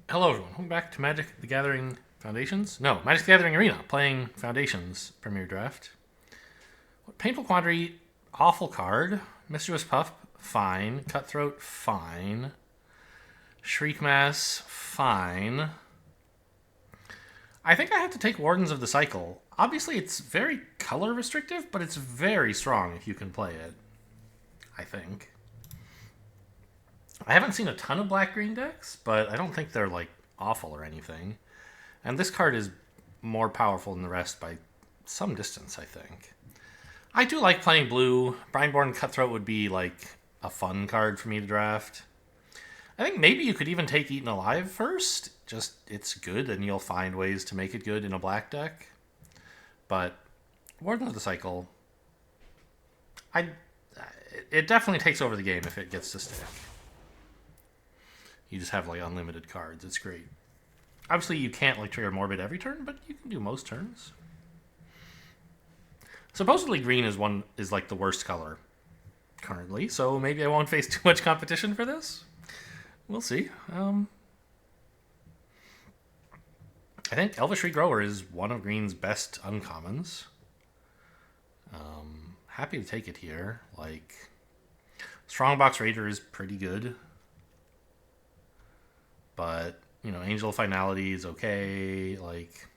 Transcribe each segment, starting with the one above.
Hello everyone, welcome back to Magic the Gathering Foundations? No, Magic the Gathering Arena, playing Foundations Premier Draft. Painful Quandary, awful card. Mischievous Puff, fine. Cutthroat, fine. Shriek Mass, fine. I think I have to take Wardens of the Cycle. Obviously it's very color restrictive, but it's very strong if you can play it. I think. I haven't seen a ton of black-green decks, but I don't think they're, like, awful or anything. And this card is more powerful than the rest by some distance, I think. I do like playing blue. Brineborn Cutthroat would be, like, a fun card for me to draft. I think maybe you could even take Eaten Alive first. Just, it's good, and you'll find ways to make it good in a black deck. But Warden of the Cycle, it definitely takes over the game if it gets to stick. You just have, like, unlimited cards. It's great. Obviously, you can't, like, trigger Morbid every turn, but you can do most turns. Supposedly, green is like, the worst color currently, so maybe I won't face too much competition for this. We'll see. I think Elvish Regrower is one of green's best uncommons. Happy to take it here. Like, Strongbox Raider is pretty good. But, you know, Angel of Finality is okay. Like,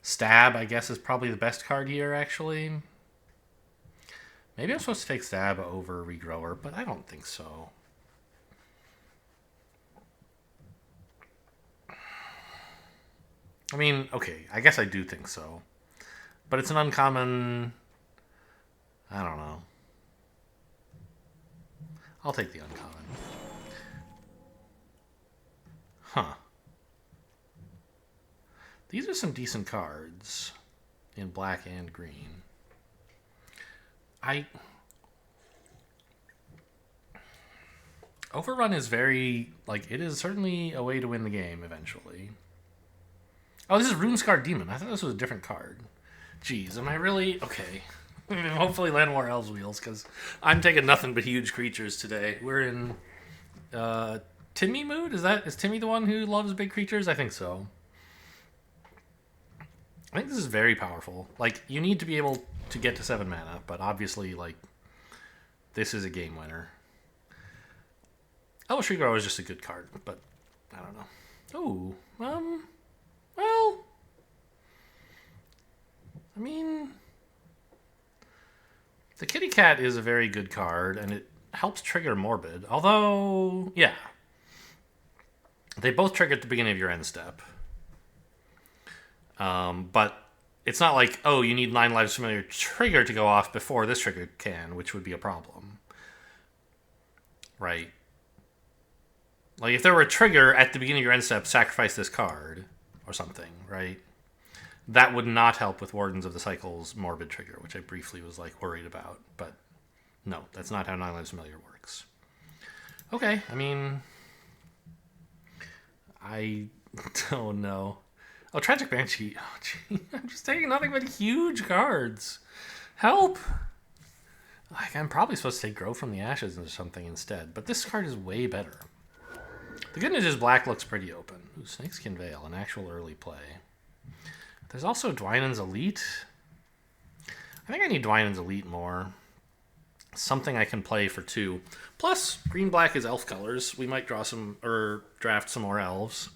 Stab, I guess, is probably the best card here, actually. Maybe I'm supposed to take Stab over Regrower, but I don't think so. I mean, okay, I guess I do think so. But it's an uncommon... I don't know. I'll take the uncommon. Huh. These are some decent cards in black and green. Overrun is very, like, it is certainly a way to win the game eventually. Oh, this is Runescarred Demon. I thought this was a different card. Jeez, am I really? Okay. Hopefully Llanowar Elves wheels, because I'm taking nothing but huge creatures today. We're in Timmy mood? Is Timmy the one who loves big creatures? I think so. I think this is very powerful. Like, you need to be able to get to 7 mana, but obviously, like, this is a game winner. Elvish Regrower is just a good card, but I don't know. Oh, well, I mean, the Kitty Cat is a very good card, and it helps trigger Morbid. Although, yeah, they both trigger at the beginning of your end step. But it's not like, oh, you need 9 Lives Familiar trigger to go off before this trigger can, which would be a problem. Right? Like, if there were a trigger at the beginning of your end step, sacrifice this card, or something, right? That would not help with Wardens of the Cycle's Morbid trigger, which I briefly was, like, worried about. But no, that's not how 9 Lives Familiar works. Okay, I mean, I don't know. Oh, Tragic Banshee. Oh, gee. I'm just taking nothing but huge cards. Help! Like, I'm probably supposed to take Grow from the Ashes or something instead, but this card is way better. The good news is black looks pretty open. Ooh, Snakeskin Veil, an actual early play. There's also Dwynen's Elite. I think I need Dwynen's Elite more. Something I can play for 2. Plus, green-black is elf colors. We might draw some, or draft some more elves.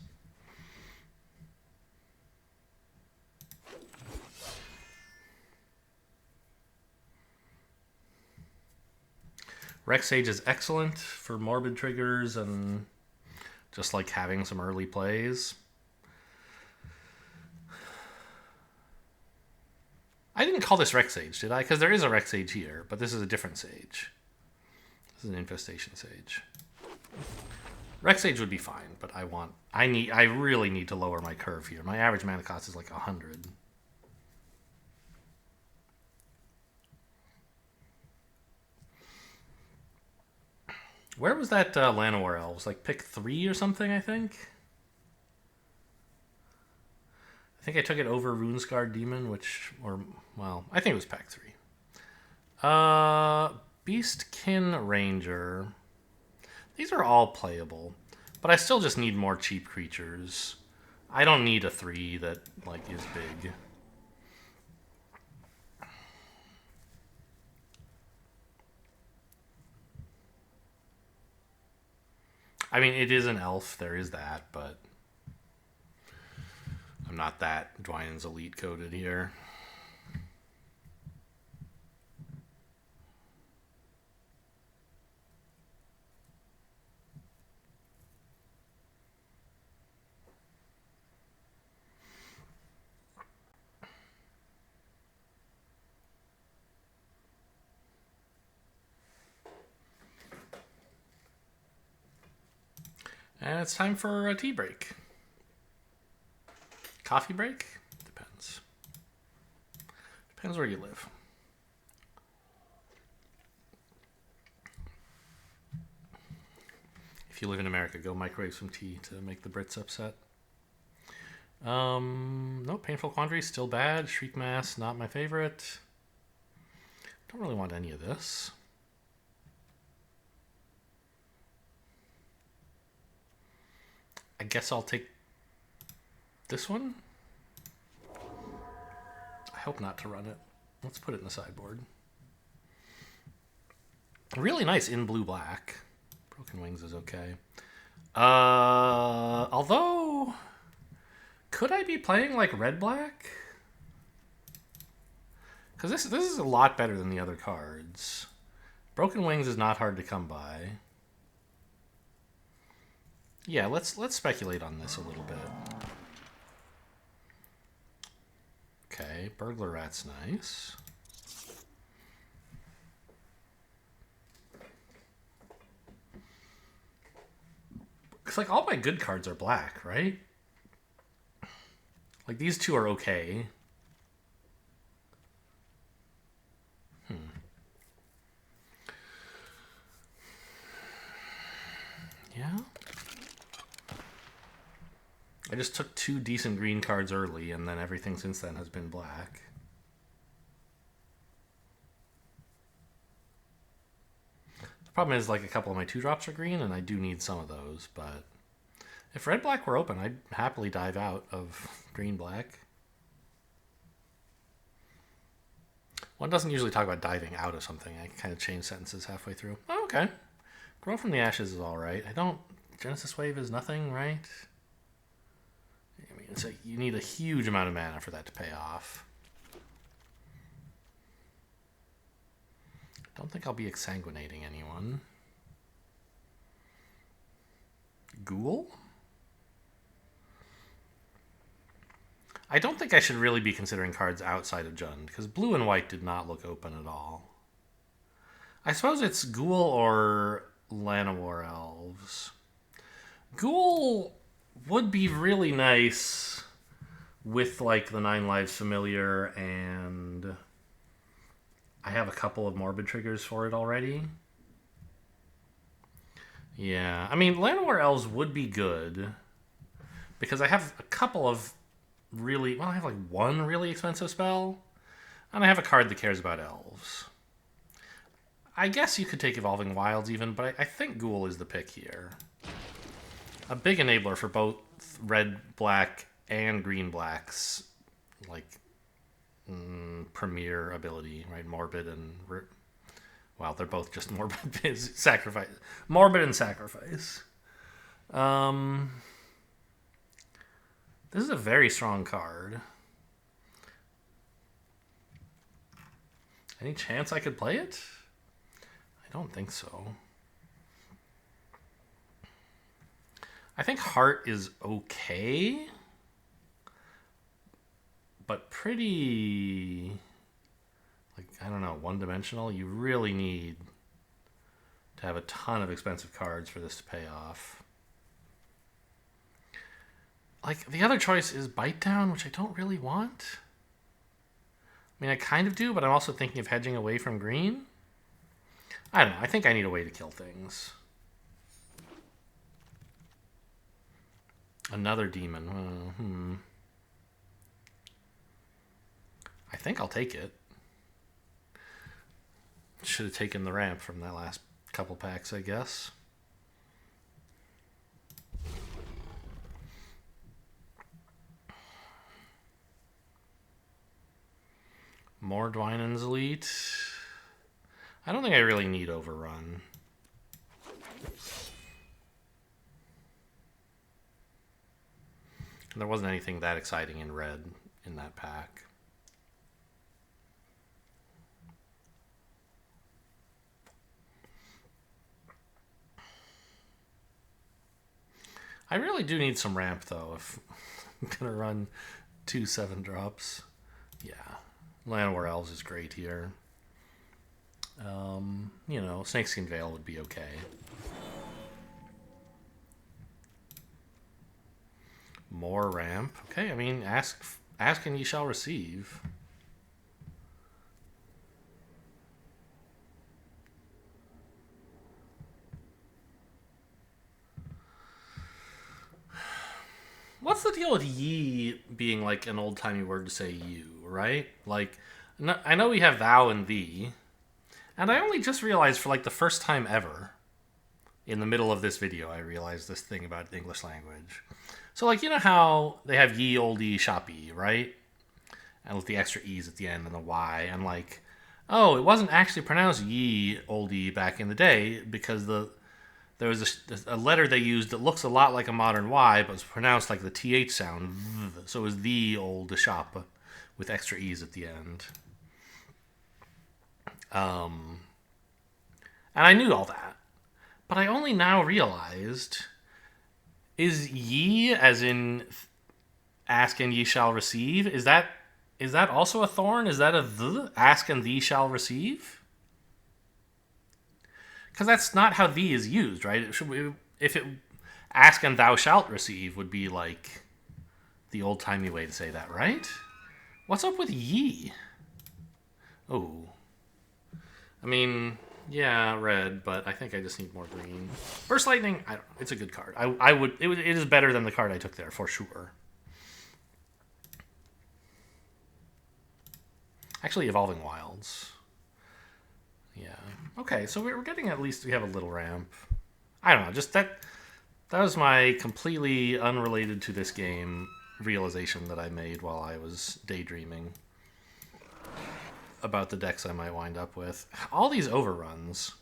Rex Sage is excellent for Morbid triggers and just like having some early plays. I didn't call this Rex Sage, did I? Because there is a Rex Sage here, but this is a different Sage. This is an Infestation Sage. Rex Sage would be fine, but I really need to lower my curve here. My average mana cost is like 100. Where was that Llanowar Elves? Like pick 3 or something, I think? I think I took it over Runescarred Demon, I think it was pack 3. Beastkin Ranger. These are all playable. But I still just need more cheap creatures. I don't need a 3 that, like, is big. I mean, it is an elf, there is that, but I'm not that Dwynen's Elite coded here. And it's time for a tea break. Coffee break? Depends. Depends where you live. If you live in America, go microwave some tea to make the Brits upset. No, Painful Quandary, still bad. Shriek Mass, not my favorite. Don't really want any of this. I guess I'll take this one. I hope not to run it. Let's put it in the sideboard. Really nice in blue-black. Broken Wings is okay. Although, could I be playing like red-black? Because this is a lot better than the other cards. Broken Wings is not hard to come by. Yeah, let's speculate on this a little bit. Okay, Burglar Rat's nice. It's like all my good cards are black, right? Like these two are okay. Yeah. I just took 2 decent green cards early, and then everything since then has been black. The problem is, like, a couple of my 2-drops are green, and I do need some of those, but if red-black were open, I'd happily dive out of green-black. One doesn't usually talk about diving out of something. I kind of change sentences halfway through. Oh, okay. Grow from the Ashes is alright. Genesis Wave is nothing, right? I mean, it's you need a huge amount of mana for that to pay off. Don't think I'll be exsanguinating anyone. Ghoul? I don't think I should really be considering cards outside of Jund, because blue and white did not look open at all. I suppose it's Ghoul or Llanowar Elves. Ghoul would be really nice with, like, the 9 Lives Familiar, and I have a couple of Morbid triggers for it already. Yeah, I mean, Llanowar Elves would be good, because I have a couple of really... Well, I have, like, one really expensive spell, and I have a card that cares about elves. I guess you could take Evolving Wilds even, but I think Ghoul is the pick here. A big enabler for both red, black, and green blacks, like, premier ability, right? Morbid and... Well, they're both just Morbid. Sacrifice. Morbid and Sacrifice. This is a very strong card. Any chance I could play it? I don't think so. I think Heart is okay, but pretty, like, I don't know, one-dimensional. You really need to have a ton of expensive cards for this to pay off. Like, the other choice is Bite Down, which I don't really want. I mean, I kind of do, but I'm also thinking of hedging away from green. I don't know. I think I need a way to kill things. Another demon. I think I'll take it. Should have taken the ramp from that last couple packs, I guess. More Dwynen's Elite. I don't think I really need Overrun. There wasn't anything that exciting in red in that pack. I really do need some ramp, though, if I'm going to run 2 7-drops. Yeah. Llanowar Elves is great here. You know, Snakeskin Veil would be okay. More ramp. Okay, I mean, ask and ye shall receive. What's the deal with ye being like an old-timey word to say you, right? Like, I know we have thou and thee, and I only just realized for like the first time ever, in the middle of this video, I realized this thing about the English language. So, like, you know how they have ye olde shoppy, right? And with the extra e's at the end and the y, and like, oh, it wasn't actually pronounced ye olde back in the day because there was a letter they used that looks a lot like a modern Y, but was pronounced like the TH sound. So it was the old shop with extra E's at the end. And I knew all that. But I only now realized, is ye, as in ask and ye shall receive, is that also a thorn? Is that a the? Ask and thee shall receive? Because that's not how thee is used, right? If it ask and thou shalt receive would be like the old-timey way to say that, right? What's up with ye? Oh. I mean, yeah, red, but I think I just need more green. Burst Lightning, it's a good card. It is better than the card I took there, for sure. Actually, Evolving Wilds. Yeah. Okay, so we're getting, at least we have a little ramp. I don't know, just that was my completely unrelated to this game realization that I made while I was daydreaming about the decks I might wind up with. All these overruns.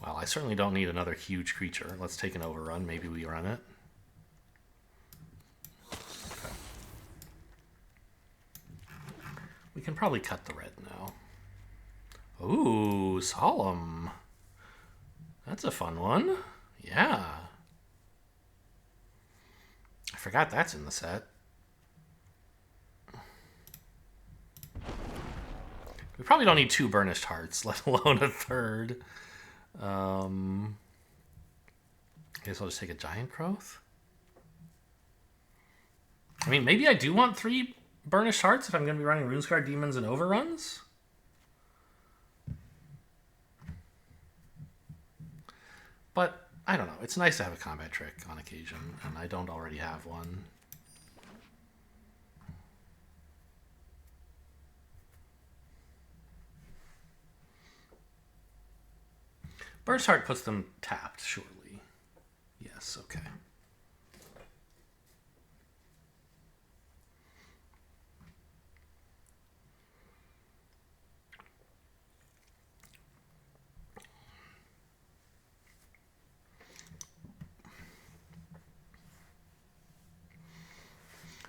Well, I certainly don't need another huge creature. Let's take an overrun. Maybe we run it. Okay. We can probably cut the red now. Ooh, Solemn. That's a fun one. Yeah. I forgot that's in the set. We probably don't need 2 Burnished Hearts, let alone a third. I guess I'll just take a Giant Growth. I mean, maybe I do want 3 Burnished Hearts if I'm going to be running RuneScar Demons and Overruns. But, I don't know. It's nice to have a combat trick on occasion, and I don't already have one. Burst Heart puts them tapped, surely. Yes, okay.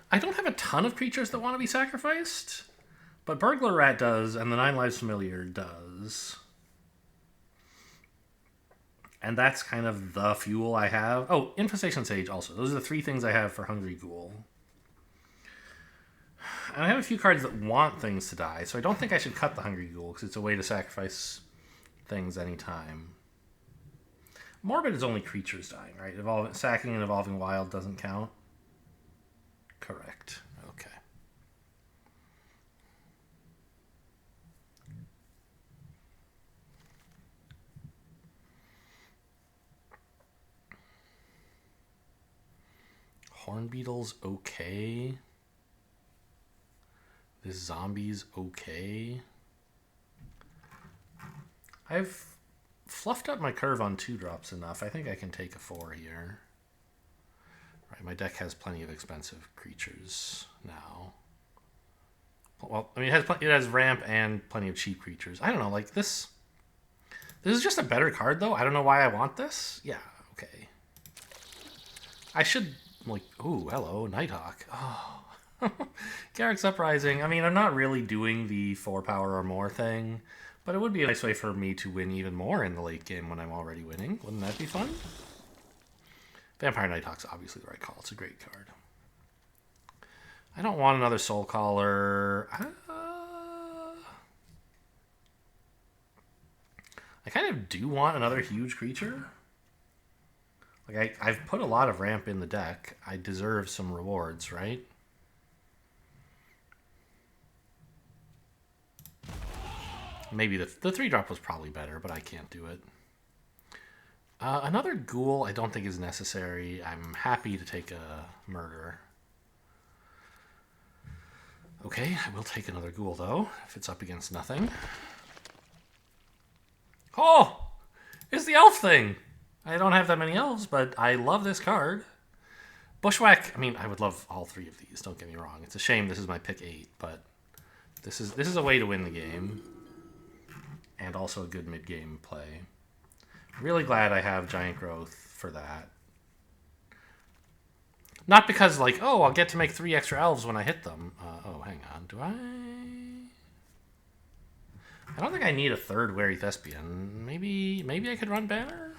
I don't have a ton of creatures that want to be sacrificed, but Burglar Rat does, and the 9 Lives Familiar does. And that's kind of the fuel I have. Oh, Infestation Sage also. Those are the 3 things I have for Hungry Ghoul. And I have a few cards that want things to die, so I don't think I should cut the Hungry Ghoul, because it's a way to sacrifice things anytime. Morbid is only creatures dying, right? Sacking and Evolving Wild doesn't count. Correct. Okay. Hornbeetle's okay. This zombie's okay. I've fluffed up my curve on 2-drops enough. I think I can take a 4 here. Right, my deck has plenty of expensive creatures now. Well, I mean, it has ramp and plenty of cheap creatures. I don't know, like this. This is just a better card, though. I don't know why I want this. Yeah, okay. I should, like, ooh, hello, Nighthawk. Oh. Garrick's Uprising. I mean, I'm not really doing the 4 power or more thing, but it would be a nice way for me to win even more in the late game when I'm already winning. Wouldn't that be fun? Vampire Nighthawk's obviously the right call. It's a great card. I don't want another Soul Caller. I kind of do want another huge creature. Like, I've put a lot of ramp in the deck. I deserve some rewards, right? Maybe the 3-drop was probably better, but I can't do it. Another Ghoul I don't think is necessary. I'm happy to take a Murder. Okay, I will take another Ghoul, though, if it's up against nothing. Oh! It's the elf thing! I don't have that many elves, but I love this card. Bushwhack, I mean, I would love all 3 of these, don't get me wrong. It's a shame this is my pick 8, but this is a way to win the game. And also a good mid-game play. Really glad I have Giant Growth for that. Not because, like, oh, I'll get to make 3 extra elves when I hit them. Oh, hang on. Do I don't think I need a 3rd Wary Thespian. Maybe I could run Banner?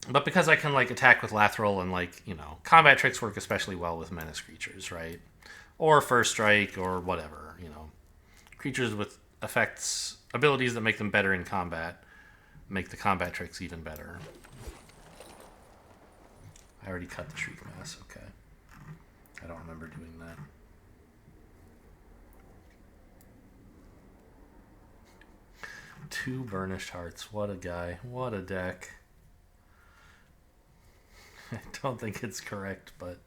But because I can, like, attack with Lathril and, like, you know, combat tricks work especially well with menace creatures, right? Or First Strike or whatever, you know. Creatures with effects, abilities that make them better in combat, make the combat tricks even better. I already cut the Shriek Mass, okay. I don't remember doing that. Two Burnished Hearts, what a guy, what a deck. I don't think it's correct, but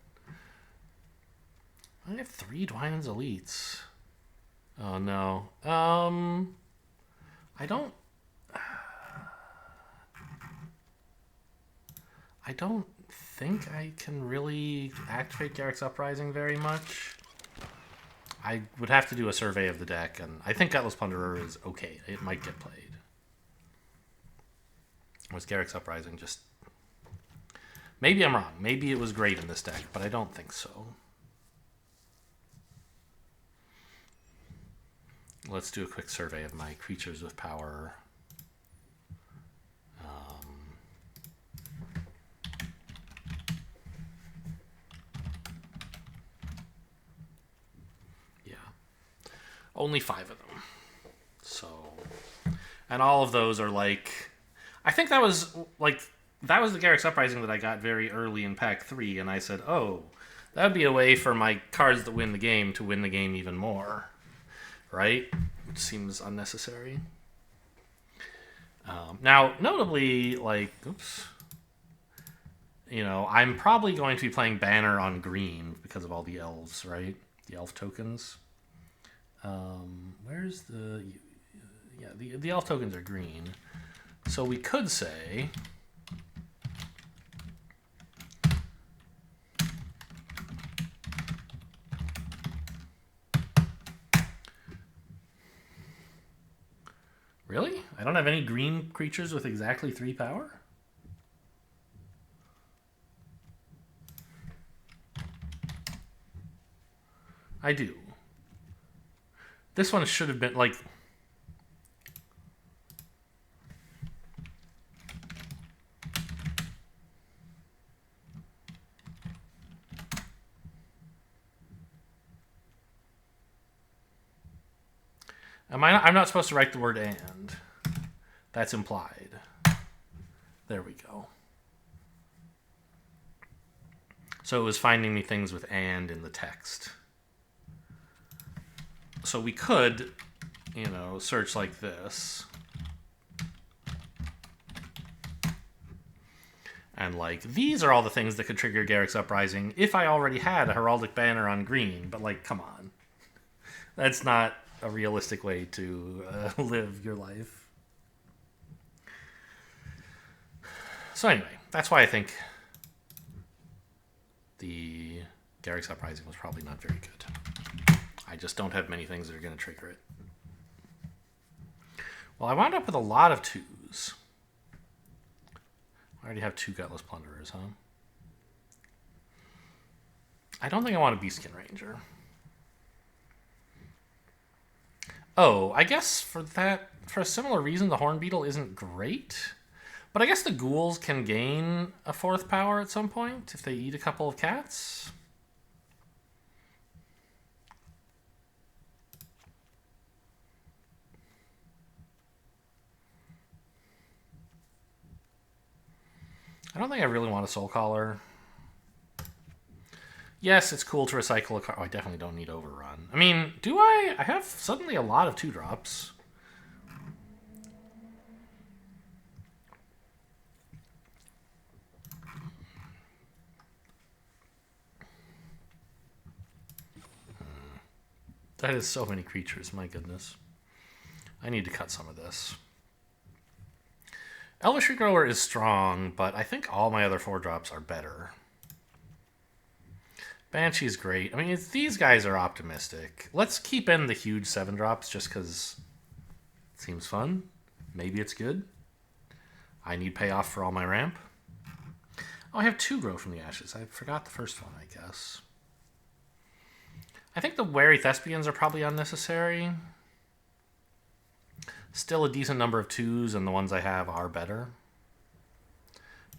I have 3 Dwynen's Elites. Oh no. I don't think I can really activate Garrick's Uprising very much. I would have to do a survey of the deck, and I think Gutless Plunderer is okay. It might get played. Was Garrick's Uprising just... Maybe I'm wrong. Maybe it was great in this deck, but I don't think so. Let's do a quick survey of my creatures with power. Yeah. Only 5 of them. So... And all of those are like... I think that was like... That was the Garrick's Uprising that I got very early in Pack 3, and I said, oh, that would be a way for my cards that win the game to win the game even more. Right? Which seems unnecessary. Now, notably, like, oops. You know, I'm probably going to be playing Banner on green because of all the elves, right? The elf tokens. Where's the... Yeah, the elf tokens are green. So we could say... Really? I don't have any green creatures with exactly 3 power? I do. This one should have been, like... I'm not supposed to write the word and. That's implied. There we go. So it was finding me things with and in the text. So we could, you know, search like this. And like, these are all the things that could trigger Garrick's Uprising if I already had a Heraldic Banner on green. But like, come on. That's not a realistic way to live your life. So anyway, that's why I think the Garrick's Uprising was probably not very good. I just don't have many things that are going to trigger it. Well, I wound up with a lot of 2s. I already have 2 Gutless Plunderers, huh? I don't think I want a Beastskin Ranger. Oh, I guess for a similar reason, the Horn Beetle isn't great. But I guess the ghouls can gain a 4th power at some point if they eat a couple of cats. I don't think I really want a Soul Caller. Yes, it's cool to recycle a card. Oh, I definitely don't need Overrun. I mean, do I? I have suddenly a lot of 2-drops. That is so many creatures, my goodness. I need to cut some of this. Elvish Regrower is strong, but I think all my other 4-drops are better. Banshee's great. I mean, these guys are optimistic. Let's keep in the huge 7-drops just because it seems fun. Maybe it's good. I need payoff for all my ramp. Oh, I have 2 Grow from the Ashes. I forgot the first one, I guess. I think the Wary Thespians are probably unnecessary. Still a decent number of 2s, and the ones I have are better.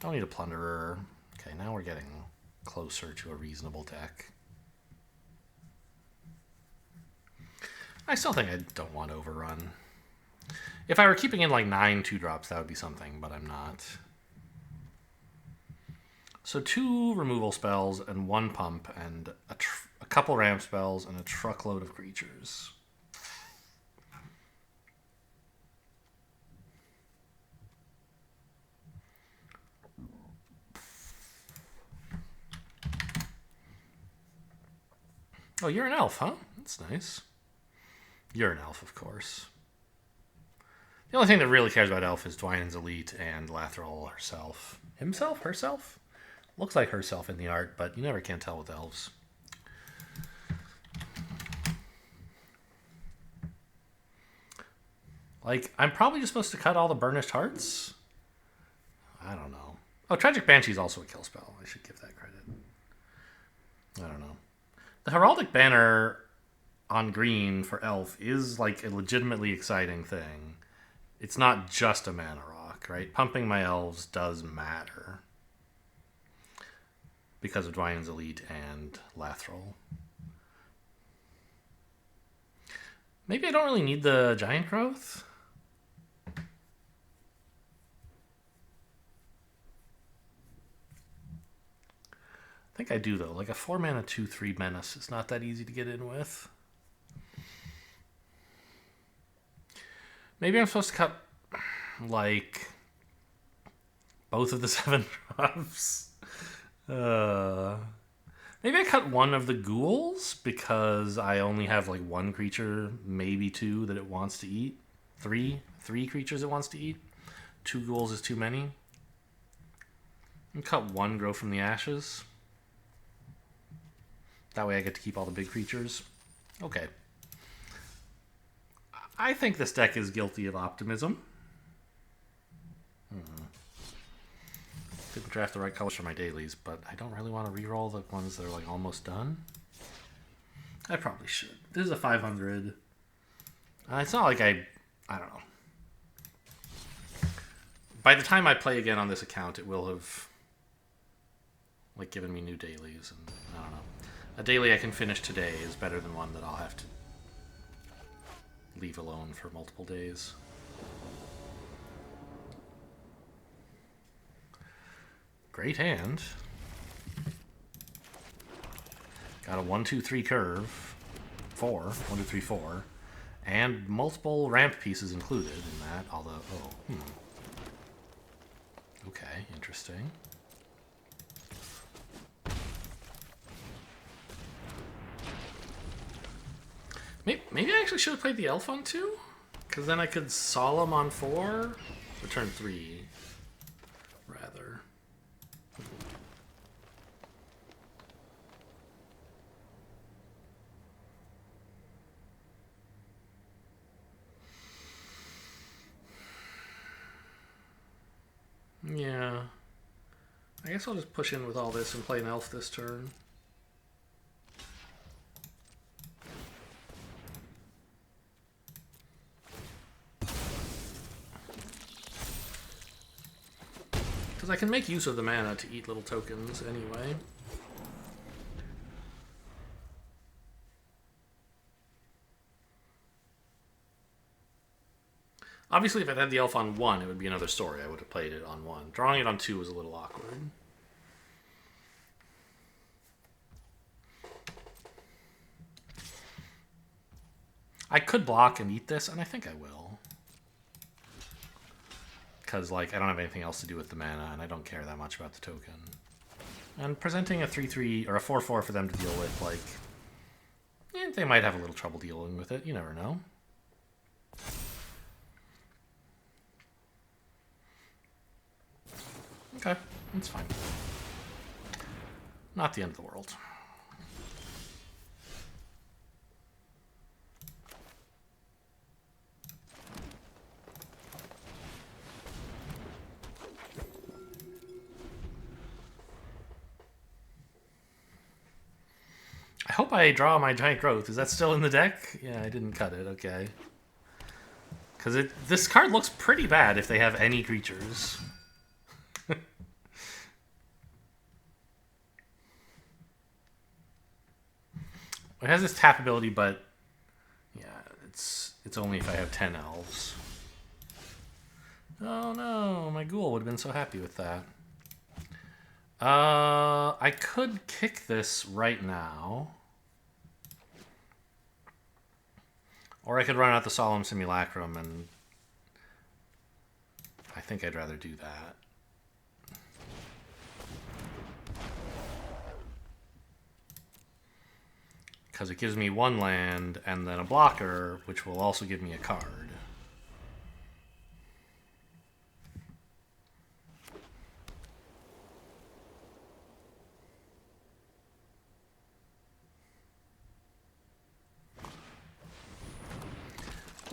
Don't need a Plunderer. Okay, now we're getting closer to a reasonable deck. I still think I don't want Overrun. If I were keeping in like 9 2-drops, that would be something, but I'm not. So 2 removal spells and 1 pump and a couple ramp spells and a truckload of creatures. Oh, you're an elf, huh? That's nice. You're an elf, of course. The only thing that really cares about elf is Dwynen's Elite and Lathril herself. Himself? Herself? Looks like herself in the art, but you never can tell with elves. Like, I'm probably just supposed to cut all the Burnished Hearts? I don't know. Oh, Tragic Banshee is also a kill spell. I should give that credit. I don't know. The Heraldic Banner on green for elf is like a legitimately exciting thing. It's not just a mana rock, right? Pumping my elves does matter because of Dwynen's Elite and Lathril. Maybe I don't really need the Giant Growth. I think I do, though. Like a 4-mana 2/3 Menace is not that easy to get in with. Maybe I'm supposed to cut, like, both of the 7-drops. Maybe I cut one of the ghouls because I only have, like, 1 creature, maybe 2 that it wants to eat. 3 creatures it wants to eat. 2 ghouls is too many. And cut 1 Grow from the Ashes. That way I get to keep all the big creatures. Okay. I think this deck is guilty of optimism. Didn't draft the right colors for my dailies, but I don't really want to reroll the ones that are like almost done. I probably should. This is a 500. It's not like I don't know. By the time I play again on this account, it will have like given me new dailies, and I don't know. A daily I can finish today is better than one that I'll have to leave alone for multiple days. Great hand. Got a 1-2-3 curve. 4. 1-2-3-4. And multiple ramp pieces included in that, although... Okay, interesting. Maybe I actually should have played the elf on 2? Because then I could Solemn on 4? Return 3, rather. Yeah. I guess I'll just push in with all this and play an elf this turn. Because I can make use of the mana to eat little tokens anyway. Obviously, if I'd had the elf on 1, it would be another story. I would have played it on 1. Drawing it on 2 was a little awkward. I could block and eat this, and I think I will. Because, like, I don't have anything else to do with the mana, and I don't care that much about the token. And presenting a 3-3 or a 4-4 for them to deal with, like, they might have a little trouble dealing with it. You never know. Okay, that's fine. Not the end of the world. I hope I draw my giant growth. Is that still in the deck? Yeah, I didn't cut it. Okay. Because this card looks pretty bad if they have any creatures. It has this tap ability, but yeah, it's only if I have 10 elves. Oh no, my ghoul would have been so happy with that. I could kick this right now. Or I could run out the Solemn Simulacrum, and I think I'd rather do that. Because it gives me 1 land and then a blocker, which will also give me a card.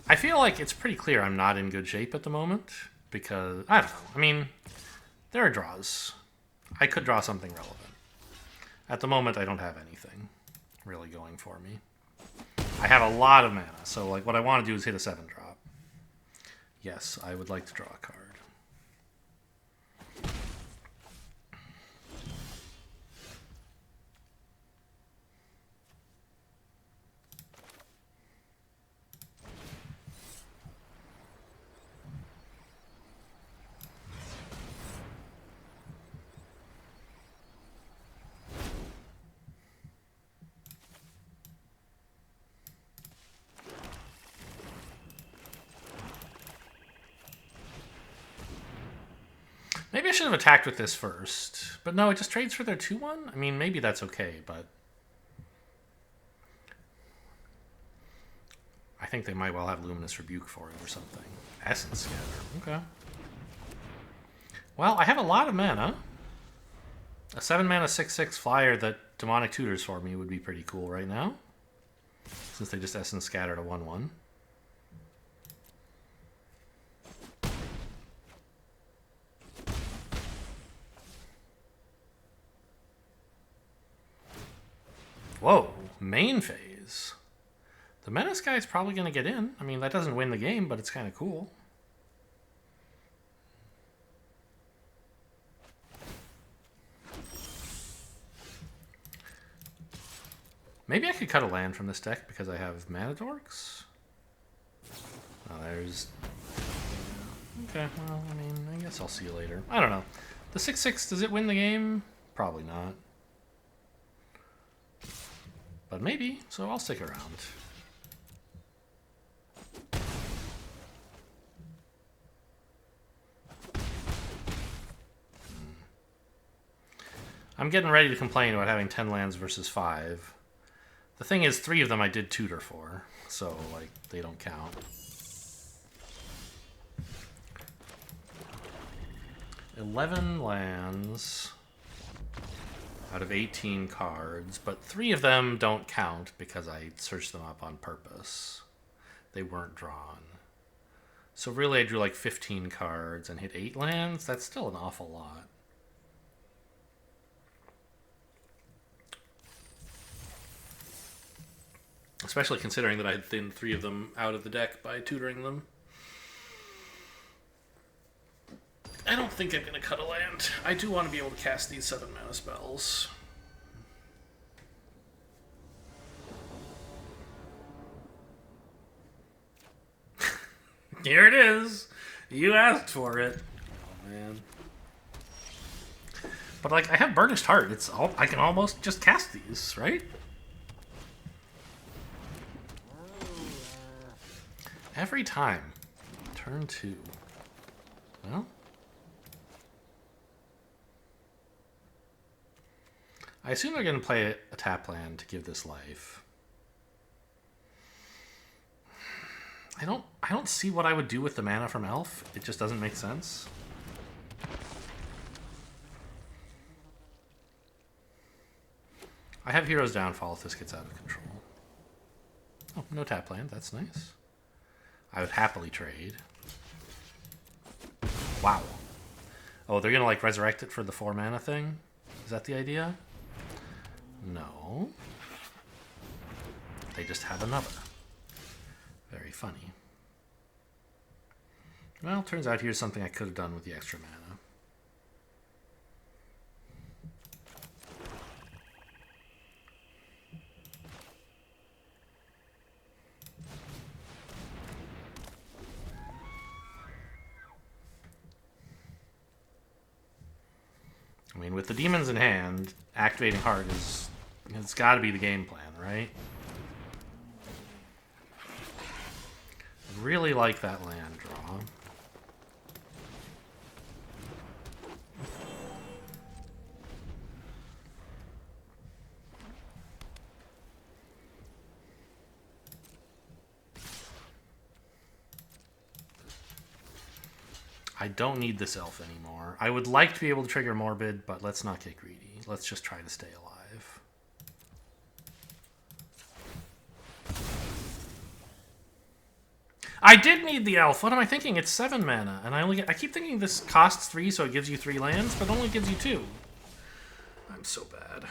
I feel like it's pretty clear I'm not in good shape at the moment, because, I don't know, I mean, there are draws. I could draw something relevant. At the moment, I don't have anything really going for me. I have a lot of mana, so like what I want to do is hit a 7-drop. Yes, I would like to draw a card. Maybe I should have attacked with this first. But no, it just trades for their 2-1? I mean, maybe that's okay, but I think they might well have Luminous Rebuke for it or something. Essence Scatter. Okay. Well, I have a lot of mana. A 7-mana 6/6 flyer that Demonic Tutors for me would be pretty cool right now. Since they just Essence Scattered a 1/1. Whoa, main phase. The Menace guy is probably going to get in. I mean, that doesn't win the game, but it's kind of cool. Maybe I could cut a land from this deck because I have Mana Dorks. Oh, there's... Okay, well, I mean, I guess I'll see you later. I don't know. The 6/6, does it win the game? Probably not. But maybe, so I'll stick around. I'm getting ready to complain about having 10 lands versus 5. The thing is, 3 of them I did tutor for, so, like, they don't count. $11 lands out of 18 cards, but 3 of them don't count because I searched them up on purpose. They weren't drawn. So really I drew like 15 cards and hit 8 lands. That's still an awful lot. Especially considering that I had thinned 3 of them out of the deck by tutoring them. I don't think I'm going to cut a land. I do want to be able to cast these 7 mana spells. Here it is. You asked for it. Oh, man. But, like, I have Burnished Heart. It's all, I can almost just cast these, right? Every time. Turn 2. Well. I assume they're going to play a tap land to give this life. I don't see what I would do with the mana from Elf. It just doesn't make sense. I have Hero's Downfall if this gets out of control. Oh, no tap land. That's nice. I would happily trade. Wow. Oh, they're going to like resurrect it for the 4 mana thing? Is that the idea? No. They just have another. Very funny. Well, turns out here's something I could have done with the extra mana. I mean, with the demons in hand, activating Heart is... It's got to be the game plan, right? I really like that land draw. I don't need this elf anymore. I would like to be able to trigger Morbid, but let's not get greedy. Let's just try to stay alive. I did need the elf. What am I thinking? It's 7 mana, and I keep thinking this costs 3, so it gives you 3 lands, but only gives you 2. I'm so bad.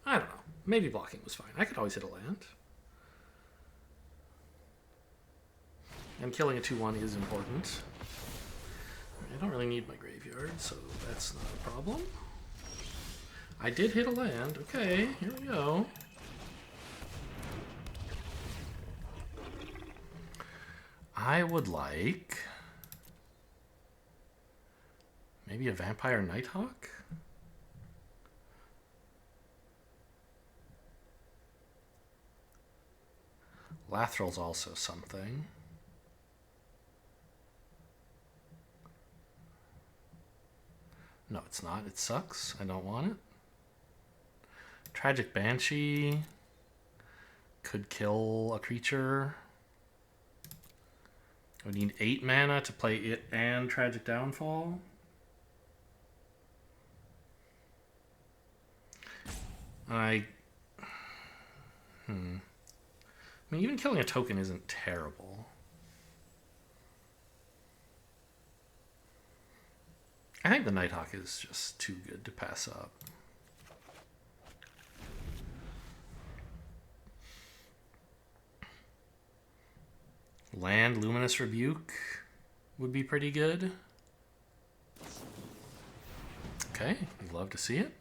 I don't know. Maybe blocking was fine. I could always hit a land. And killing a 2/1 is important. I don't really need my graveyard, so that's not a problem. I did hit a land. Okay, here we go. I would like... maybe a Vampire Nighthawk? Lathral's also something. No, it's not. It sucks. I don't want it. Tragic Banshee could kill a creature. I would need 8 mana to play it and Tragic Downfall. I mean, even killing a token isn't terrible. I think the Nighthawk is just too good to pass up. Land Luminous Rebuke would be pretty good. Okay, we'd love to see it.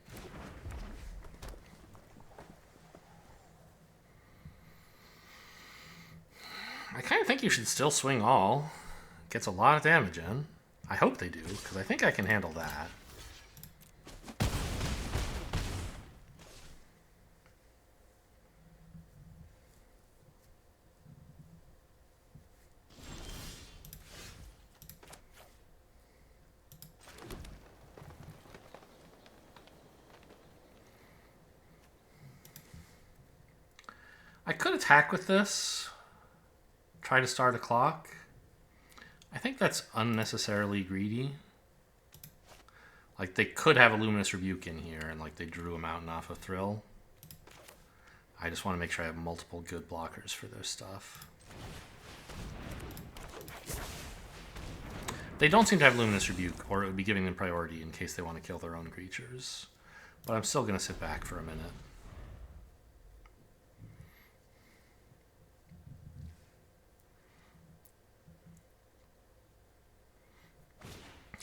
I kind of think you should still swing all. Gets a lot of damage in. I hope they do, because I think I can handle that. I could attack with this. Try to start a clock. I think that's unnecessarily greedy. Like, they could have a Luminous Rebuke in here, and like they drew a Mountain off of Thrill. I just want to make sure I have multiple good blockers for their stuff. They don't seem to have Luminous Rebuke, or it would be giving them priority in case they want to kill their own creatures. But I'm still going to sit back for a minute.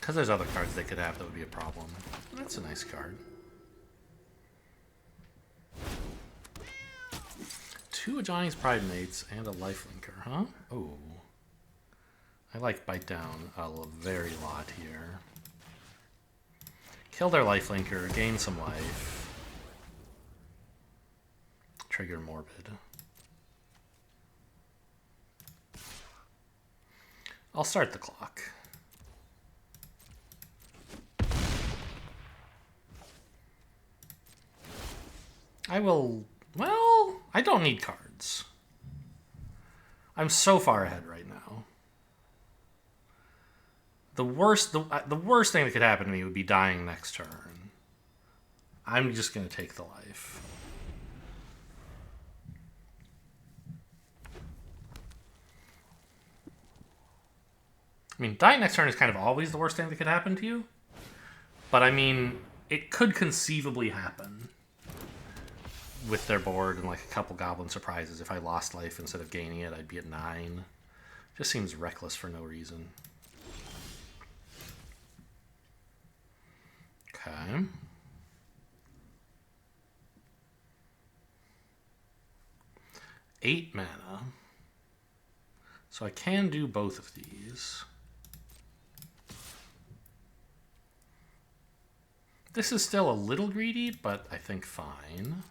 Because there's other cards they could have that would be a problem. That's a nice card. 2 Ajani's Pride Mates and a Lifelinker, huh? Oh. I like Bite Down a very lot here. Kill their Lifelinker, gain some life. Trigger Morbid. I'll start the clock. I will... Well, I don't need cards. I'm so far ahead right now. The worst thing that could happen to me would be dying next turn. I'm just going to take the life. I mean, dying next turn is kind of always the worst thing that could happen to you. But I mean, it could conceivably happen with their board and like a couple goblin surprises. If I lost life instead of gaining it, I'd be at 9. Just seems reckless for no reason. Okay. Eight mana. So I can do both of these. This is still a little greedy, but I think fine.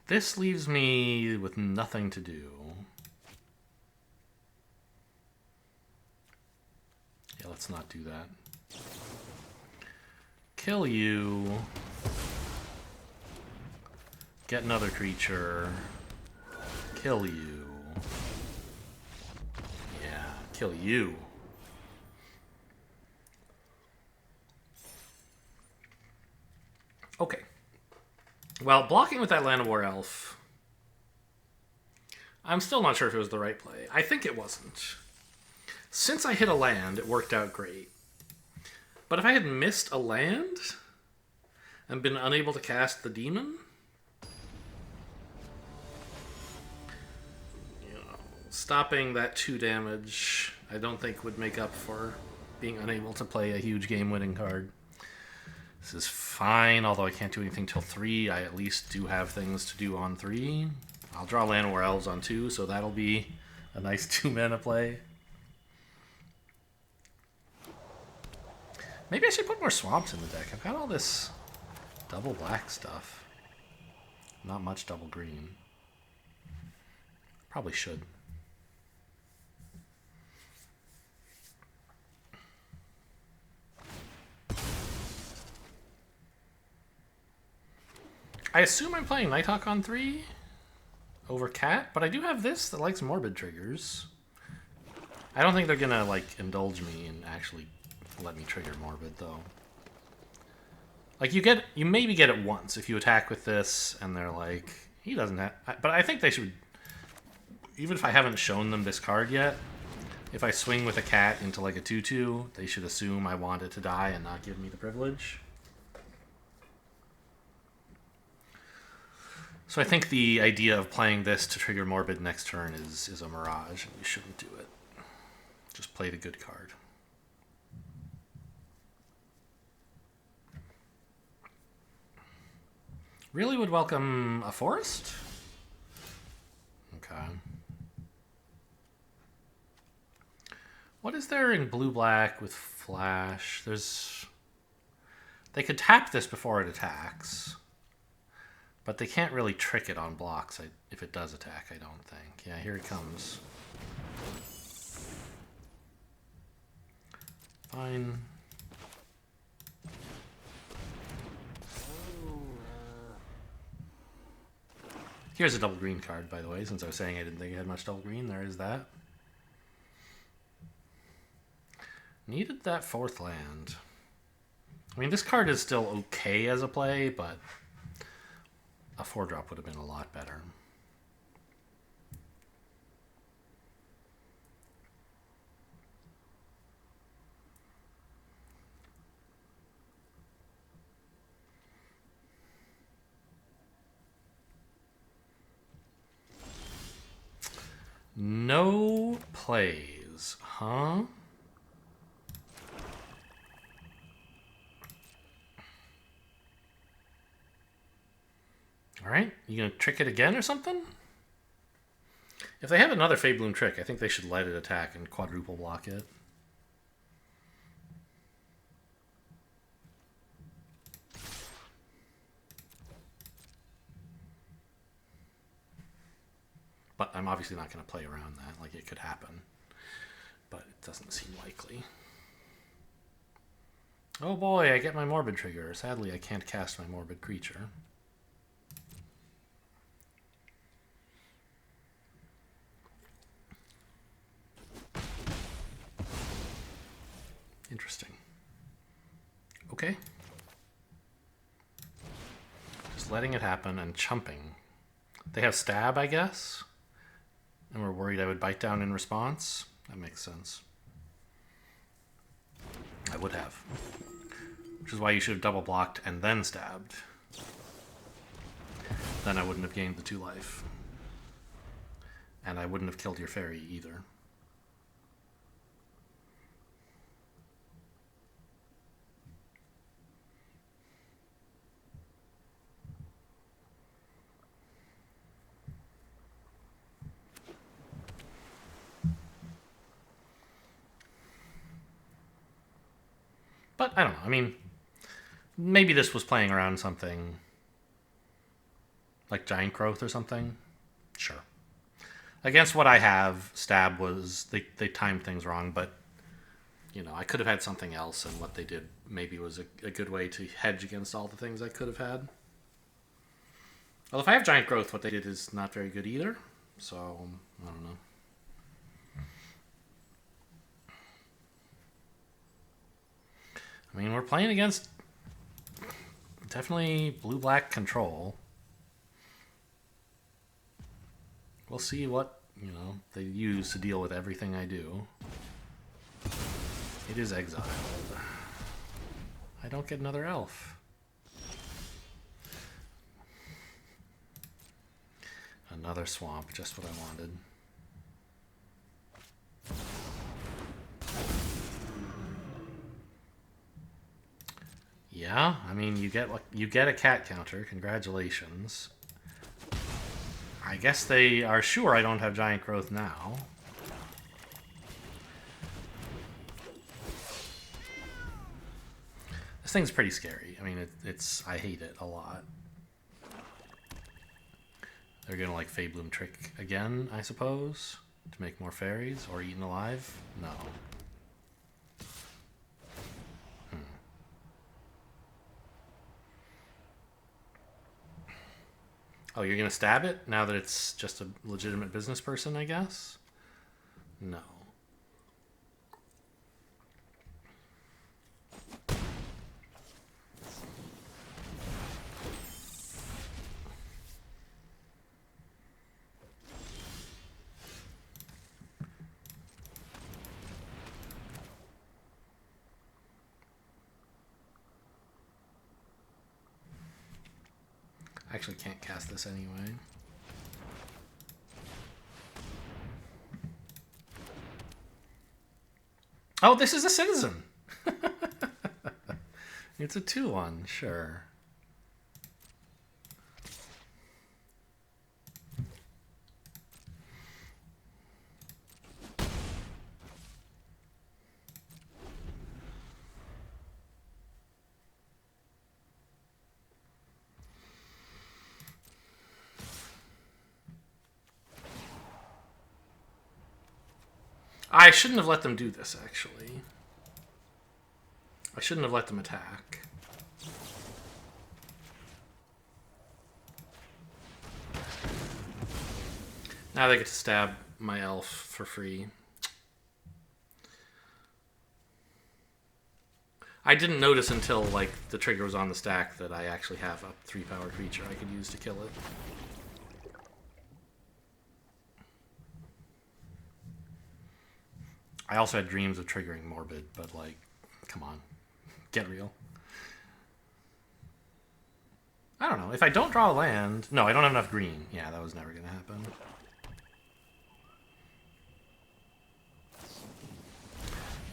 This leaves me with nothing to do. Yeah, let's not do that. Kill you. Get another creature. Kill you. Yeah, kill you. Okay. Well, blocking with that Llanowar Elf, I'm still not sure if it was the right play. I think it wasn't. Since I hit a land, it worked out great. But if I had missed a land and been unable to cast the demon, stopping that 2 damage, I don't think would make up for being unable to play a huge game-winning card. This is fine, although I can't do anything till 3. I at least do have things to do on 3. I'll draw Llanowar Elves on 2, so that'll be a nice 2-mana play. Maybe I should put more swamps in the deck. I've got all this double black stuff. Not much double green. Probably should. I assume I'm playing Nighthawk on 3 over Cat, but I do have this that likes Morbid triggers. I don't think they're gonna like indulge me and actually let me trigger Morbid though. Like you maybe get it once if you attack with this and they're like, he doesn't have, but I think they should, even if I haven't shown them this card yet, if I swing with a cat into like a 2/2, they should assume I want it to die and not give me the privilege. So I think the idea of playing this to trigger Morbid next turn is a mirage, and you shouldn't do it. Just play the good card. Really would welcome a forest? Okay. What is there in blue-black with flash? They could tap this before it attacks. But they can't really trick it on blocks if it does attack, I don't think. Yeah, here it comes. Fine. Here's a double green card, by the way, since I was saying I didn't think it had much double green. There is that. Needed that 4th land. I mean, this card is still okay as a play, but a 4-drop would have been a lot better. No plays, huh? Alright, you gonna trick it again or something? If they have another Fade Bloom trick, I think they should let it attack and quadruple block it. But I'm obviously not going to play around that. Like, it could happen. But it doesn't seem likely. Oh boy, I get my Morbid trigger. Sadly, I can't cast my Morbid creature. Interesting. Okay. Just letting it happen and chumping. They have stab, I guess? And we're worried I would bite down in response? That makes sense. I would have. Which is why you should have double blocked and then stabbed. Then I wouldn't have gained the 2 life. And I wouldn't have killed your fairy either. But I don't know. I mean, maybe this was playing around something like Giant Growth or something. Sure. Against what I have, stab was they timed things wrong, but you know, I could have had something else, and what they did maybe was a good way to hedge against all the things I could have had. Well, if I have Giant Growth, what they did is not very good either. So I don't know. I mean, we're playing against definitely blue-black control. We'll see what, you know, they use to deal with everything I do. It is exiled. I don't get another elf. Another swamp, just what I wanted. Yeah, I mean, you get a cat counter. Congratulations. I guess they are sure I don't have Giant Growth now. This thing's pretty scary. I mean, I hate it a lot. They're gonna like Fade Bloom trick again, I suppose, to make more fairies or Eaten Alive. No. Oh, you're going to stab it now that it's just a legitimate business person, I guess? No. I actually can't cast this anyway. Oh, this is a citizen! It's a 2/1, sure. I shouldn't have let them do this, actually. I shouldn't have let them attack. Now they get to stab my elf for free. I didn't notice until like the trigger was on the stack that I actually have a 3-power creature I could use to kill it. I also had dreams of triggering Morbid, but like, come on, get real. I don't know. If I don't draw a land... No, I don't have enough green. Yeah, that was never going to happen.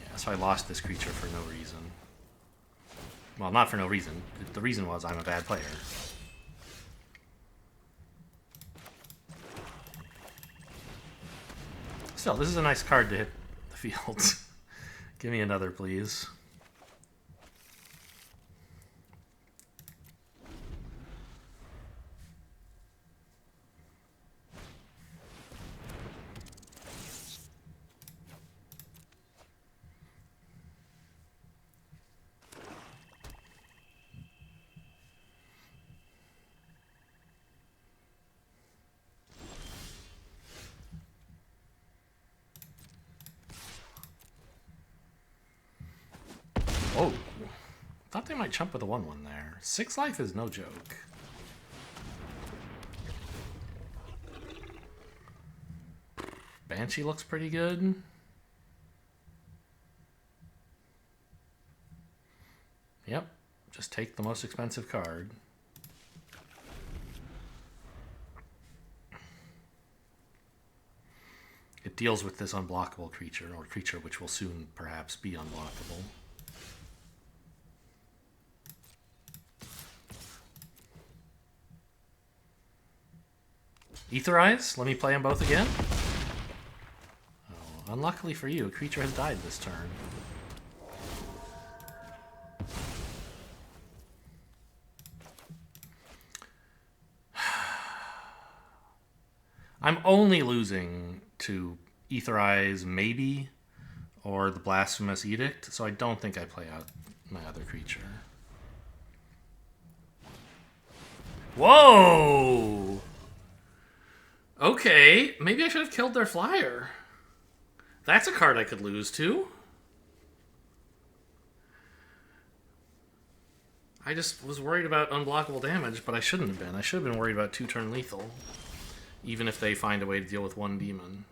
Yeah, so I lost this creature for no reason. Well, not for no reason. The reason was I'm a bad player. Still, this is a nice card to hit the field. Give me another, please. Oh, thought they might chump with a 1/1 there. 6 life is no joke. Banshee looks pretty good. Yep, just take the most expensive card. It deals with this unblockable creature, or creature which will soon perhaps be unblockable. Etherize? Let me play them both again? Oh, unluckily for you, a creature has died this turn. I'm only losing to Etherize, maybe, or the Blasphemous Edict, so I don't think I play out my other creature. Whoa! Okay, maybe I should have killed their flyer. That's a card I could lose to. I just was worried about unblockable damage, but I shouldn't have been. I should have been worried about 2-turn lethal. Even if they find a way to deal with 1 demon.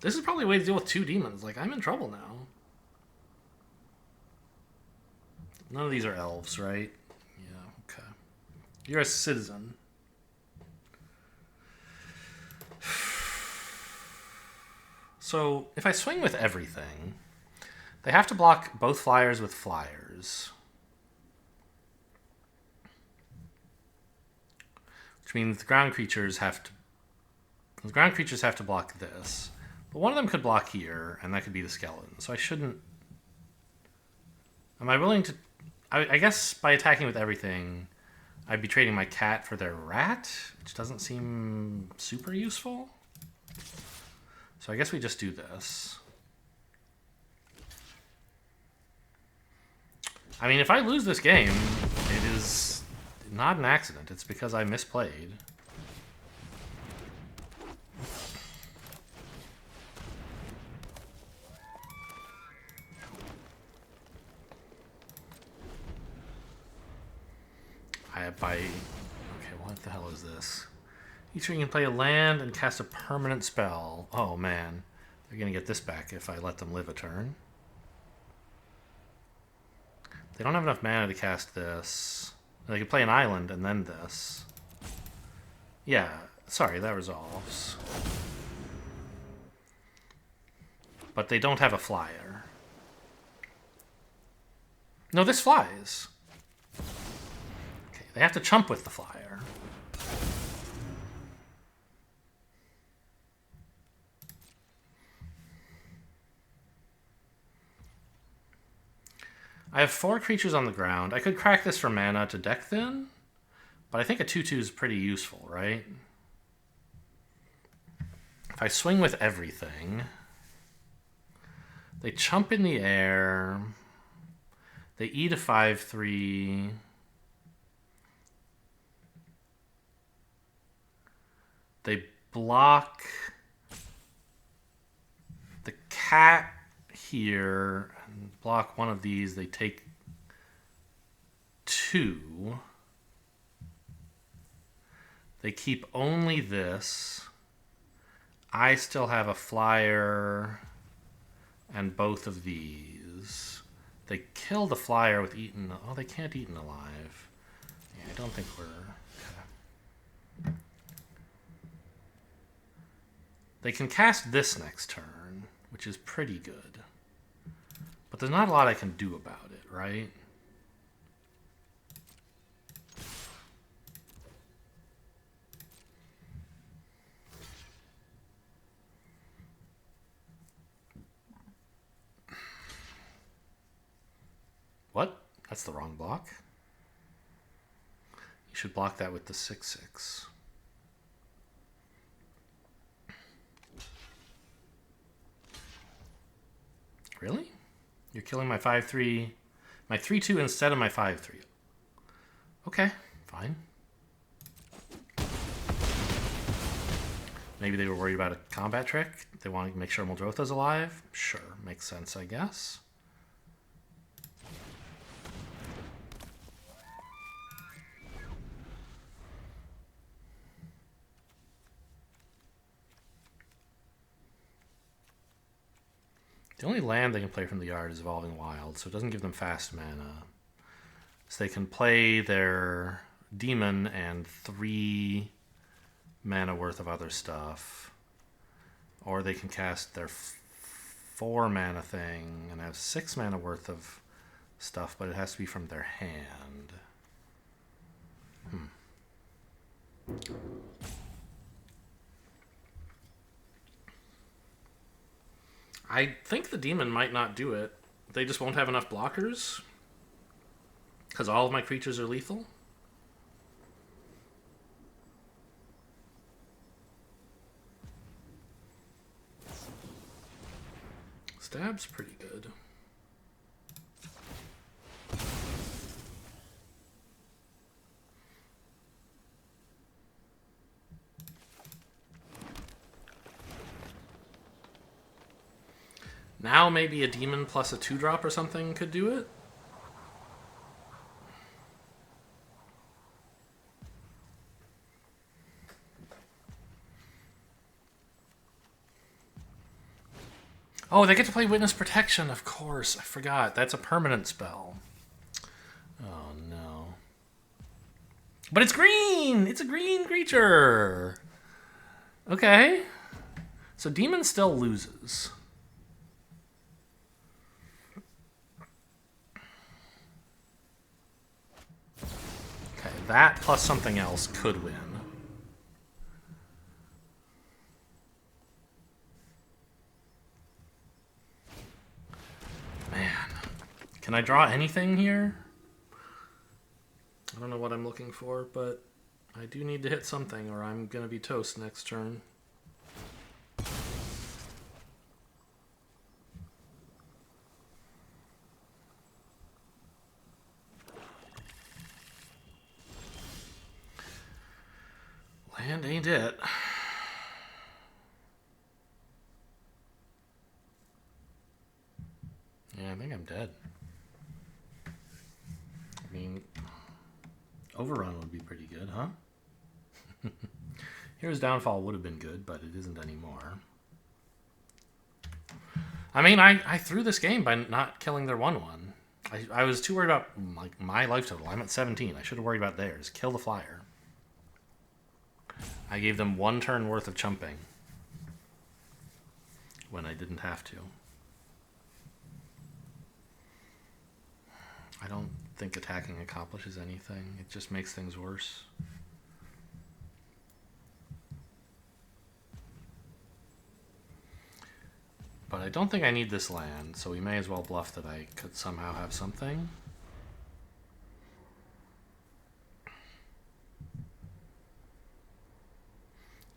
This is probably a way to deal with 2 demons. Like, I'm in trouble now. None of these are elves, right? Yeah, okay. You're a citizen. So, if I swing with everything, they have to block both flyers with flyers. Which means the ground creatures have to... The ground creatures have to block this. But one of them could block here, and that could be the skeleton. So I shouldn't... Am I willing to... I guess by attacking with everything, I'd be trading my cat for their rat, which doesn't seem super useful. So I guess we just do this. I mean, if I lose this game, it is not an accident. It's because I misplayed. Okay, what the hell is this? Each ring can play a land and cast a permanent spell. Oh man, they're gonna get this back if I let them live a turn. They don't have enough mana to cast this. They could play an island and then this. Yeah, sorry, that resolves. But they don't have a flyer. No, this flies. Okay, they have to chump with the flyer. I have 4 creatures on the ground. I could crack this for mana to deck thin, but I think a 2/2 is pretty useful, right? If I swing with everything, they chump in the air, they eat a 5/3, they block the cat here, and block one of these, they take 2. They keep only this. I still have a flyer and both of these. They kill the flyer with eaten. Oh, they can't eaten alive. Yeah, I don't think we're... Okay. They can cast this next turn, which is pretty good. But there's not a lot I can do about it, right? What? That's the wrong block. You should block that with the 6/6. Really? You're killing my 5/3, my 3/2 instead of my 5/3. Okay, fine. Maybe they were worried about a combat trick. They want to make sure Muldrotha's alive. Sure, makes sense, I guess. The only land they can play from the yard is Evolving Wild, so it doesn't give them fast mana. So they can play their demon and 3 mana worth of other stuff. Or they can cast their 4 mana thing and have 6 mana worth of stuff, but it has to be from their hand. I think the demon might not do it. They just won't have enough blockers. Because all of my creatures are lethal. Stab's pretty good. Now maybe a demon plus a 2-drop or something could do it. Oh, they get to play Witness Protection, of course. I forgot. That's a permanent spell. Oh, no. But it's green! It's a green creature! Okay. So Demon still loses. Okay, that plus something else could win. Man. Can I draw anything here? I don't know what I'm looking for, but I do need to hit something or I'm going to be toast next turn. Land ain't it. Yeah, I think I'm dead. I mean, Overrun would be pretty good, huh? Here's Downfall would have been good, but it isn't anymore. I mean, I threw this game by not killing their 1/1. I was too worried about my life total. I'm at 17. I should have worried about theirs. Kill the flyer. I gave them 1 turn worth of chumping when I didn't have to. I don't think attacking accomplishes anything. It just makes things worse. But I don't think I need this land, so we may as well bluff that I could somehow have something.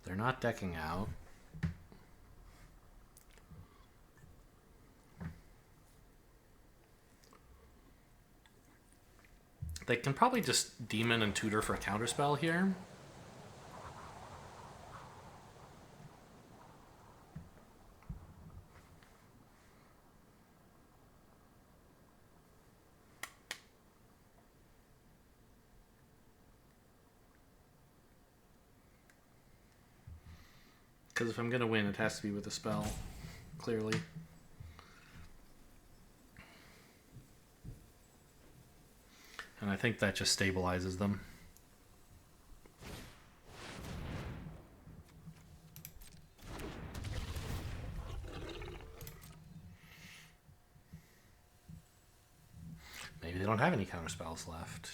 They're not decking out. They can probably just Demon and Tutor for a counterspell here. Because if I'm going to win, it has to be with a spell, clearly. And I think that just stabilizes them. Maybe they don't have any counter spells left.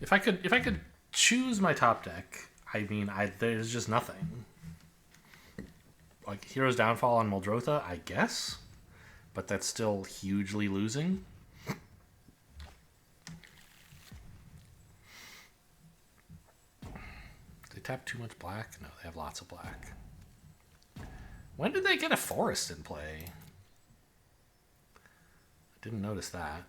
If I could choose my top deck, I mean, there's just nothing. Like Hero's Downfall on Muldrotha, I guess, but that's still hugely losing. They tap too much black? No, they have lots of black. When did they get a forest in play? I didn't notice that.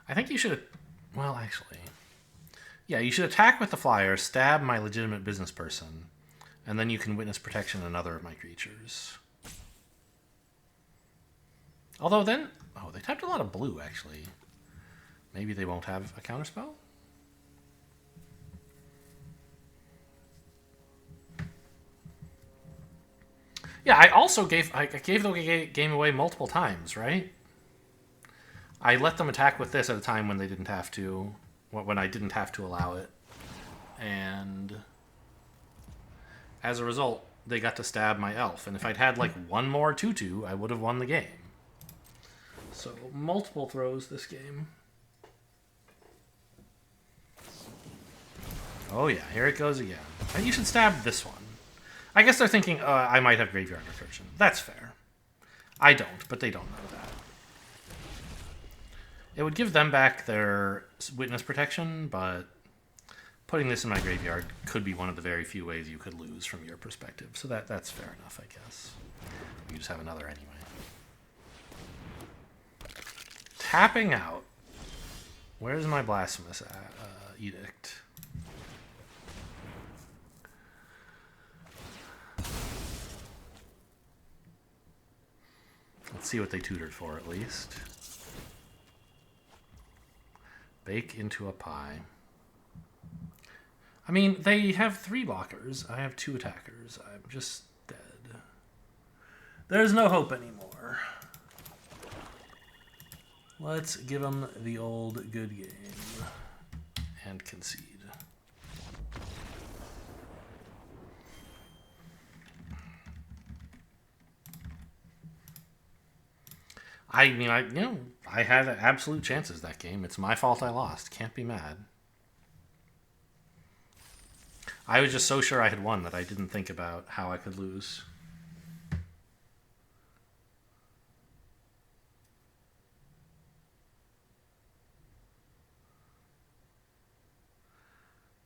I think you should... Well, actually... Yeah, you should attack with the flyer, stab my legitimate business person, and then you can witness protection another of my creatures. Although then... Oh, they tapped a lot of blue, actually. Maybe they won't have a counterspell? Yeah, I also gave the game away multiple times, right? I let them attack with this at a time when they didn't have to, when I didn't have to allow it. And as a result, they got to stab my elf. And if I'd had like one more 2/2, I would have won the game. So multiple throws this game. Oh yeah, here it goes again. And you should stab this one. I guess they're thinking, I might have graveyard recursion. That's fair. I don't, but they don't know that. It would give them back their witness protection, but putting this in my graveyard could be one of the very few ways you could lose from your perspective. So that's fair enough, I guess. You just have another anyway. Tapping out. Where's my Blasphemous Edict? Let's see what they tutored for, at least. Bake into a pie. I mean, they have 3 blockers. I have 2 attackers. I'm just dead. There's no hope anymore. Let's give them the old good game and concede. I mean, I had absolute chances that game. It's my fault I lost. Can't be mad. I was just so sure I had won that I didn't think about how I could lose.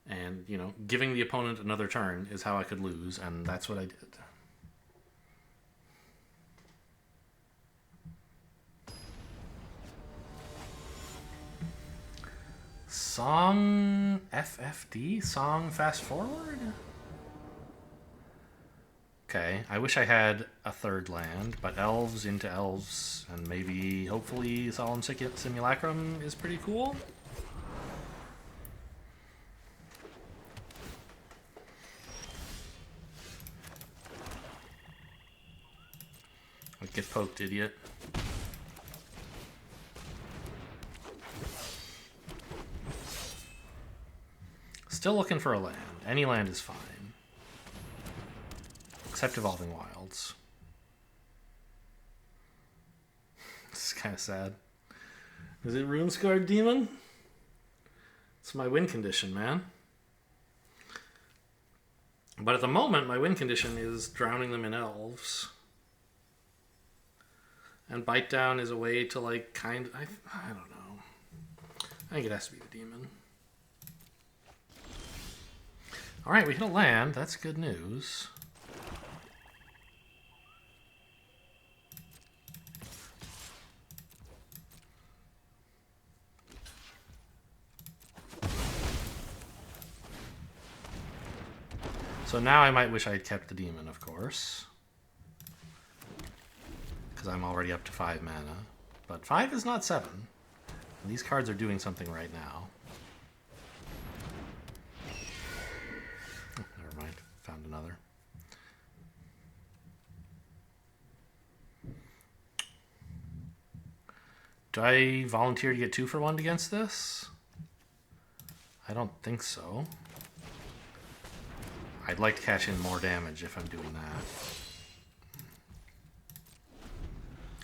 And, giving the opponent another turn is how I could lose, and that's what I did. Song FFD? Song Fast Forward? Okay, I wish I had a 3rd land, but elves into elves, and maybe, hopefully, Solemn Simulacrum is pretty cool. Get poked, idiot. Still looking for a land. Any land is fine. Except Evolving Wilds. This is kind of sad. Is it Runescarred Demon? It's my win condition, man. But at the moment, my win condition is drowning them in elves. And Bite Down is a way to, I don't know. I think it has to be the demon. Alright, we hit a land. That's good news. So now I might wish I had kept the demon, of course. Because I'm already up to 5 mana. But 5 is not 7. And these cards are doing something right now. Oh, never mind. Found another. Do I volunteer to get 2 for 1 against this? I don't think so. I'd like to cash in more damage if I'm doing that.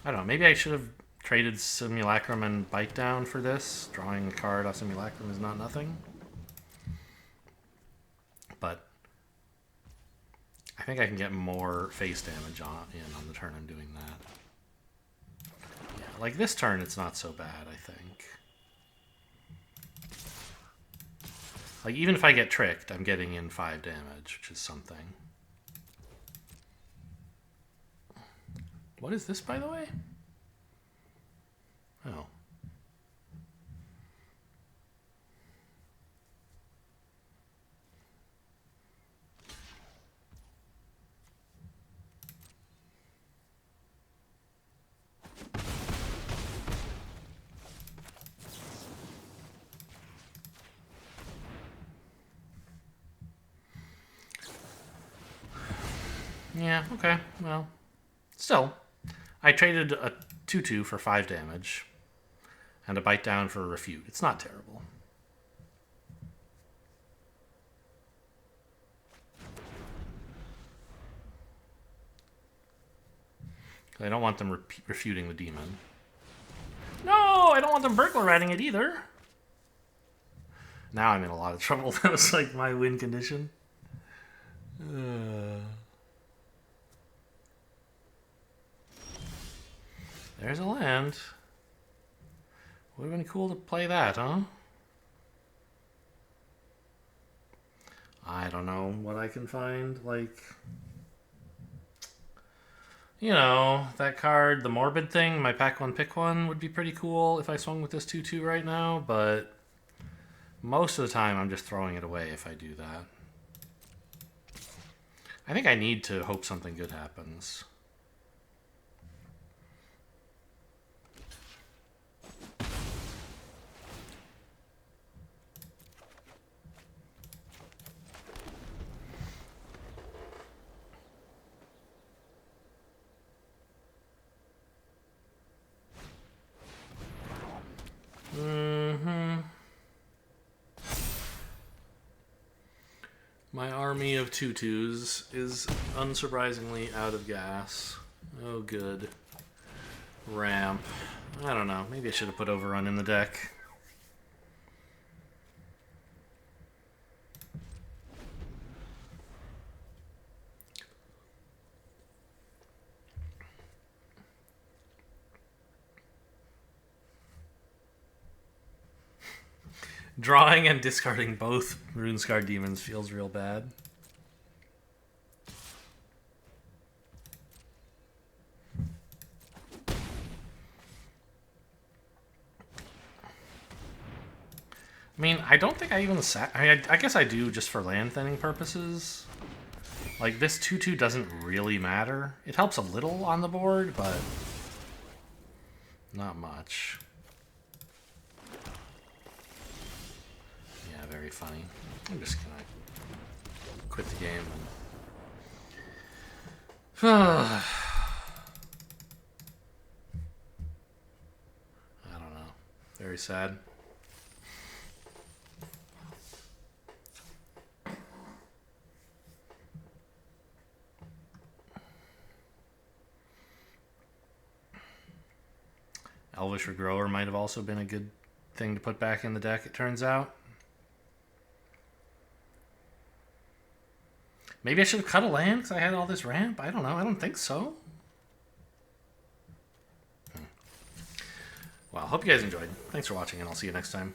I don't know. Maybe I should have traded Simulacrum and Bite Down for this. Drawing a card off Simulacrum is not nothing. But I think I can get more face damage on the turn I'm doing that. Yeah, like this turn it's not so bad, I think. Like, even if I get tricked, I'm getting in 5 damage, which is something. What is this, by the way? Oh. Yeah, okay, well, still, I traded a 2/2 for 5 damage and a Bite Down for a Refute. It's not terrible. I don't want them refuting the demon. No, I don't want them burglar ratting it either. Now I'm in a lot of trouble. That was like my win condition. There's a land. Would have been cool to play that, huh? I don't know what I can find. Like, you know, that card, the Morbid thing, my pack one, pick one, would be pretty cool if I swung with this 2/2 right now, but most of the time I'm just throwing it away if I do that. I think I need to hope something good happens. My army of 2/2s is unsurprisingly out of gas. Oh, good. Ramp. I don't know. Maybe I should have put Overrun in the deck. Drawing and discarding both Runescar Demons feels real bad. I mean, I don't think I even I guess I do just for land thinning purposes. Like, this 2/2 doesn't really matter. It helps a little on the board, but not much. Very funny. I'm just gonna quit the game and I don't know. Very sad. Elvish Regrower might have also been a good thing to put back in the deck, it turns out. Maybe I should have cut a land because I had all this ramp. I don't know. I don't think so. Well, hope you guys enjoyed. Thanks for watching, and I'll see you next time.